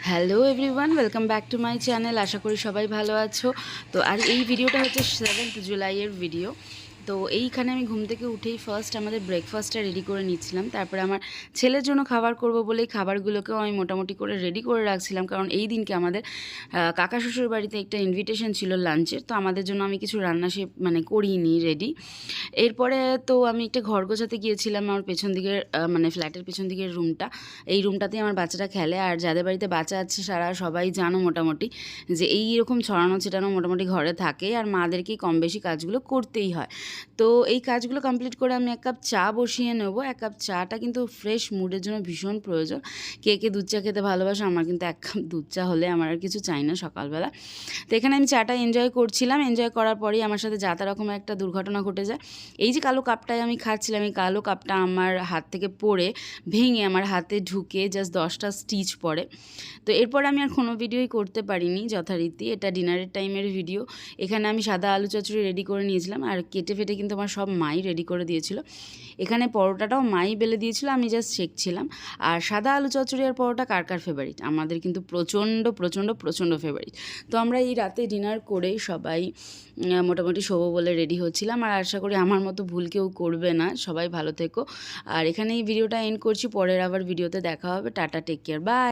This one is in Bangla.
Hello everyone, welcome back to my channel. আশা করি সবাই ভালো আছো। তো আর এই ভিডিওটা হচ্ছে 7th জুলাইয়ের ভিডিও। তো এইখানে আমি ঘুম থেকে উঠেই ফার্স্ট আমাদের ব্রেকফাস্টটা রেডি করে নিচ্ছিলাম। তারপরে আমার ছেলের জন্য খাবার করব বলেই খাবারগুলোকেও আমি মোটামুটি করে রেডি করে রাখছিলাম, কারণ এই দিনকে আমাদের কাকা শ্বশুর বাড়িতে একটা ইনভিটেশন ছিল লাঞ্চের। তো আমাদের জন্য আমি কিছু রান্না মানে করিনি রেডি। এরপরে তো আমি একটা ঘর গোছাতে গিয়েছিলাম আমার পেছন দিকের মানে ফ্ল্যাটের পেছন দিকের রুমটা। এই রুমটাতেই আমার বাচ্চাটা খেলে, আর যাদের বাড়িতে বাচ্চা আছে সবাই জানো মোটামুটি যে এইরকম ছড়ানো ছিটানো মোটামুটি ঘরে থাকে, আর মাদেরকেই কম বেশি কাজগুলো করতেই হয়। তো এই কাজগুলো কমপ্লিট করে আমি 1 কাপ চা বসিয়ে নেবো। 1 কাপ চাটা কিন্তু ফ্রেশ মুডের জন্য ভীষণ প্রয়োজন। কে কে দুধ চা খেতে ভালোবাসে, আমার কিন্তু 1 কাপ দুধ চা হলে আমার আর কিছু চাই না সকালবেলা। তো এখানে আমি চাটা এনজয় করছিলাম। এনজয় করার পরেই আমার সাথে যা তা রকমের একটা দুর্ঘটনা ঘটে যায়। এই যে কালো কাপটায় আমি খাচ্ছিলাম, এই কালো কাপটা আমার হাত থেকে পড়ে ভেঙে আমার হাতে ঢুকে জাস্ট 10টা স্টিচ পড়ে। তো এরপর আমি আর কোনো ভিডিওই করতে পারিনি যথারীতি। এটা ডিনারের টাইমের ভিডিও। এখানে আমি সাদা আলু চচ্চড়ি রেডি করে নিয়েছিলাম, আর কেটে ফেটে কিন্তু আমার সব মাই রেডি করে দিয়েছিল। এখানে পরোটাটাও মাই বেলে দিয়েছিল, আমি জাস্ট শেখছিলাম। আর সাদা আলু চচ্চড়ি আর পরোটা কার কার ফেভারিট? আমাদের কিন্তু প্রচণ্ড প্রচণ্ড প্রচণ্ড ফেভারিট। তো আমরা এই রাতে ডিনার করেই সবাই মোটামুটি শোবো বলে রেডি হচ্ছিলাম। আর আশা করি আমার মতো ভুল কেউ করবে না। সবাই ভালো থেকো। আর এখানে এই ভিডিওটা এন্ড করছি, পরের আবার ভিডিওতে দেখা হবে। Tata, take care, by.